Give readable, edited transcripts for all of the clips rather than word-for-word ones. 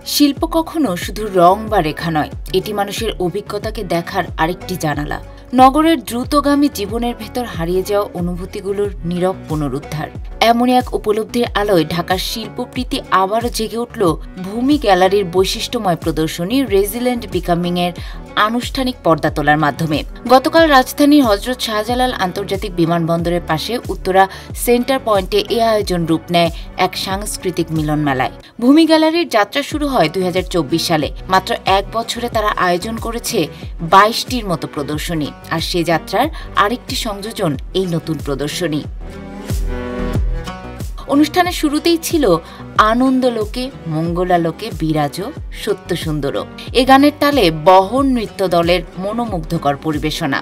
শিল্প কখনো শুধু রং বা রেখা নয়, এটি মানুষের অভিজ্ঞতাকে দেখার আরেকটি জানালা। নগরের দ্রুতগামী জীবনের ভেতর হারিয়ে যাওয়া অনুভূতিগুলোর নীরব পুনরুদ্ধার। এমনই এক উপলব্ধির আলোয় ঢাকার শিল্পপ্রীতি আবারও জেগে উঠল ভূমি গ্যালারির বৈশিষ্ট্যময় প্রদর্শনী রেজিলেন্ট বিকামিং এর আনুষ্ঠানিক পর্দা তোলার মাধ্যমে। গতকাল রাজধানীর হযরত শাহজালাল আন্তর্জাতিক বিমানবন্দরের পাশে উত্তরা সেন্টার পয়েন্টে এ আয়োজন রূপ নেয় এক সাংস্কৃতিক মিলন মেলায়। ভূমি গ্যালারির যাত্রা শুরু হয় ২০২৪ সালে। মাত্র এক বছরে তারা আয়োজন করেছে ২২টির মতো প্রদর্শনী, আর সে যাত্রার আরেকটি সংযোজন এই নতুন প্রদর্শনী। অনুষ্ঠানের শুরুতেই ছিল আনন্দলোকে মঙ্গলালোকে বিরাজ সত্য সুন্দর, এ গানের তালে বহন নৃত্য দলের মনোমুগ্ধকর পরিবেশনা।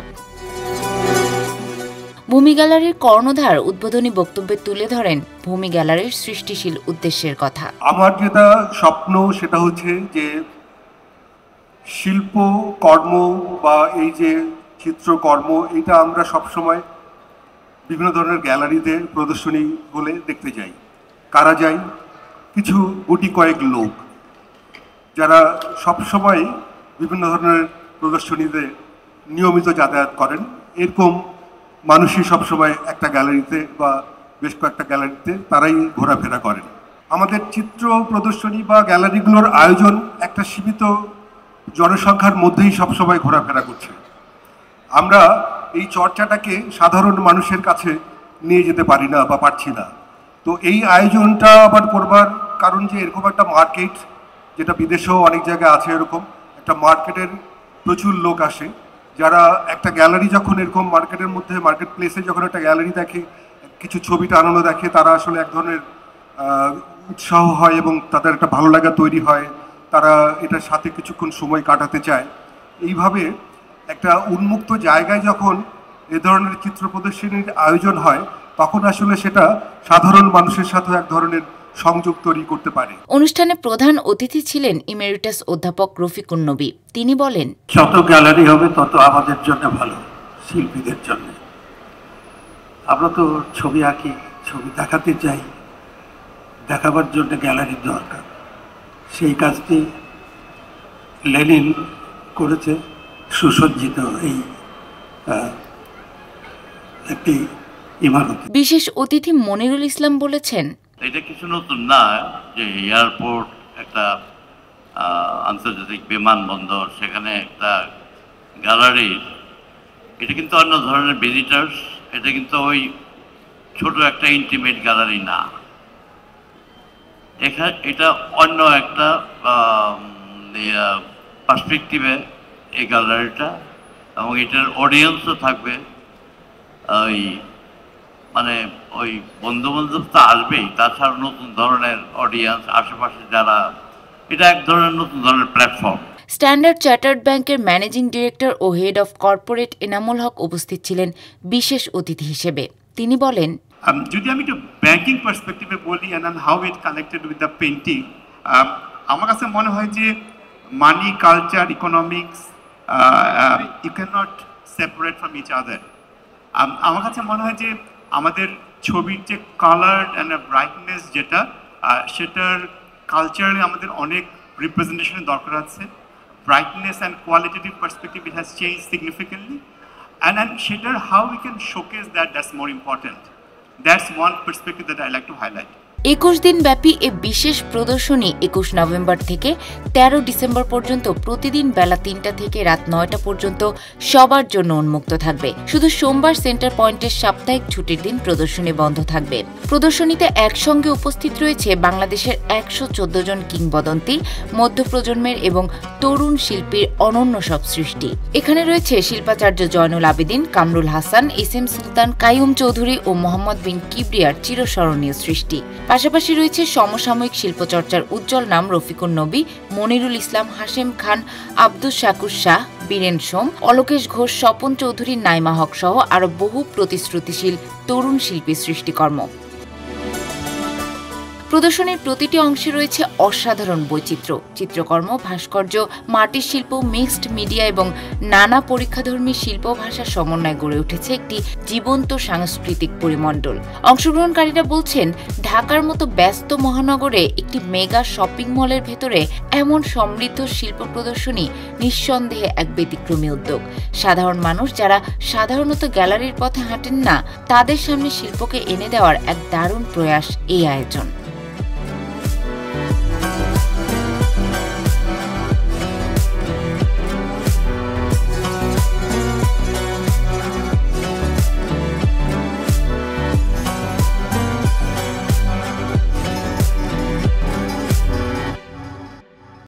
ভূমি গ্যালারির কর্ণধার উদ্বোধনী বক্তব্যে তুলে ধরেন ভূমি গ্যালারির সৃষ্টিশীল উদ্দেশ্যের কথা। আমার যেটা স্বপ্ন সেটা হচ্ছে যে শিল্প কর্ম বা এই যে চিত্রকর্ম, এটা আমরা সবসময় বিভিন্ন ধরনের গ্যালারিতে প্রদর্শনী বলে দেখতে যাই। কারা যাই? কিছু গুটি কয়েক লোক যারা সবসময় বিভিন্ন ধরনের প্রদর্শনীতে নিয়মিত যাতায়াত করেন। এরকম মানুষই সবসময় একটা গ্যালারিতে বা বেশ কয়েকটা গ্যালারিতে তারাই ঘোরাফেরা করেন। আমাদের চিত্র প্রদর্শনী বা গ্যালারিগুলোর আয়োজন একটা সীমিত জনসংখ্যার মধ্যেই সবসময় ঘোরাফেরা করছে। আমরা এই চর্চাটাকে সাধারণ মানুষের কাছে নিয়ে যেতে পারি না বা পারছি না। তো এই আয়োজনটা আবার করবার কারণ যে এরকম একটা মার্কেট, যেটা বিদেশেও অনেক জায়গায় আছে, এরকম একটা মার্কেটের প্রচুর লোক আসে, যারা একটা গ্যালারি যখন এরকম মার্কেটের মধ্যে মার্কেট প্লেসে যখন একটা গ্যালারি দেখে, কিছু ছবি টানানো দেখে, তারা আসলে এক ধরনের উৎসাহ হয় এবং তাদের একটা ভালো লাগা তৈরি হয়। তারা এটার সাথে কিছুক্ষণ সময় কাটাতে চায়। এইভাবে একটা উন্মুক্ত জায়গায় যখন এ ধরনের চিত্র প্রদর্শনীর আয়োজন হয়, তখন আসলে সেটা সাধারণ মানুষের সাথে এক ধরনের সংযোগ তৈরি করতে পারে। অনুষ্ঠানে প্রধান অতিথি ছিলেন ইমেরিটাস অধ্যাপক রফিকুন নবী। তিনি বলেন, যত গ্যালারি হবে তত আমাদের জন্য ভালো, শিল্পীদের জন্য। আমরা তো ছবি আঁকি, ছবি দেখাতে চাই, দেখাবার জন্য গ্যালারির দরকার। সেই কাজটি লেনিন করেছে সুসজ্জিত এই একটি ইমারত। বিশেষ অতিথি মনিরুল ইসলাম বলেছেন, এটা কিছু নতুন না যে এয়ারপোর্ট, একটা আন্তর্জাতিক বিমানবন্দর, সেখানে একটা গ্যালারি। এটা কিন্তু অন্য ধরনের ভিজিটার্স, এটা কিন্তু ওই ছোট একটা ইন্টিমেট গ্যালারি না। এটা অন্য একটা পার্সপেক্টিভে এই গ্যালারিটা, এবং এটার অডিয়েন্সও থাকবে। ওই বন্ধু বান্ধব তো আসবেই, তাছাড়া নতুন ধরনের অডিয়েন্স, আশেপাশে যারা, এটা এক ধরনের নতুন ধরনের প্ল্যাটফর্ম। স্ট্যান্ডার্ড চার্টার্ড ব্যাংকের ম্যানেজিং ডিরেক্টর ও head of corporate Enamul Haque উপস্থিত ছিলেন বিশেষ অতিথি হিসেবে। তিনি বলেন, যদি আমি একটু ব্যাংকিং পার্সপেক্টিভে বলি and how it connected with the painting, আমার কাছে মনে হয় যে money, culture, economics, you can not separate from each other. আমার কাছে মনে হয় যে আমাদের ছবির যে কালার অ্যান্ড ব্রাইটনেস, যেটা সেটার কালচারালি আমাদের অনেক রিপ্রেজেন্টেশনের দরকার আছে। Brightness and qualitative perspective, it has change significantly, and সেটার how we can showcase that's more important. That's one perspective that I like to highlight. ২১ দিন ব্যাপী এ বিশেষ প্রদর্শনী ২১ নভেম্বর থেকে ১৩ ডিসেম্বর পর্যন্ত প্রতিদিন বেলা ৩টা থেকে রাত ৯টা পর্যন্ত সবার জন্য উন্মুক্ত থাকবে। শুধু সোমবার সেন্টার পয়েন্টের সাপ্তাহিক ছুটির দিন প্রদর্শনী বন্ধ থাকবে। প্রদর্শনীতে একসঙ্গে উপস্থিত রয়েছে বাংলাদেশের ১১৪ জন কিংবদন্তি, মধ্যপ্রজন্মের এবং তরুণ শিল্পীর অনন্য সব সৃষ্টি। এখানে রয়েছে শিল্পাচার্য জয়নুল আবেদিন, কামরুল হাসান, এস এম সুলতান, কাইয়ুম চৌধুরী ও মোহাম্মদ বিন কিবরিয়ার চিরস্মরণীয় সৃষ্টি। পাশাপাশি রয়েছে সমসাময়িক শিল্পচর্চার উজ্জ্বল নাম রফিকুন নবী, মনিরুল ইসলাম, হাশেম খান, আব্দুস শাকুর শাহ, বীরেন সোম, অলোকেশ ঘোষ, স্বপন চৌধুরী, নাইমা হক সহ আরো বহু প্রতিশ্রুতিশীল তরুণ শিল্পীর সৃষ্টিকর্ম। প্রদর্শনীর প্রতিটি অংশে রয়েছে অসাধারণ বৈচিত্র্য, চিত্রকর্ম, ভাস্কর্য, মাটির শিল্প, মিক্সড মিডিয়া এবং নানা পরীক্ষাধর্মী শিল্প ভাষার সমন্বয়ে গড়ে উঠেছে একটি জীবন্ত সাংস্কৃতিক পরিমণ্ডল। অংশগ্রহণকারীরা বলছেন, ঢাকার মতো ব্যস্ত মহানগরে একটি মেগা শপিং মলের ভেতরে এমন সমৃদ্ধ শিল্প প্রদর্শনী নিঃসন্দেহে এক ব্যতিক্রমী উদ্যোগ। সাধারণ মানুষ যারা সাধারণত গ্যালারির পথে হাঁটেন না, তাদের সামনে শিল্পকে এনে দেওয়ার এক দারুণ প্রয়াস এই আয়োজন।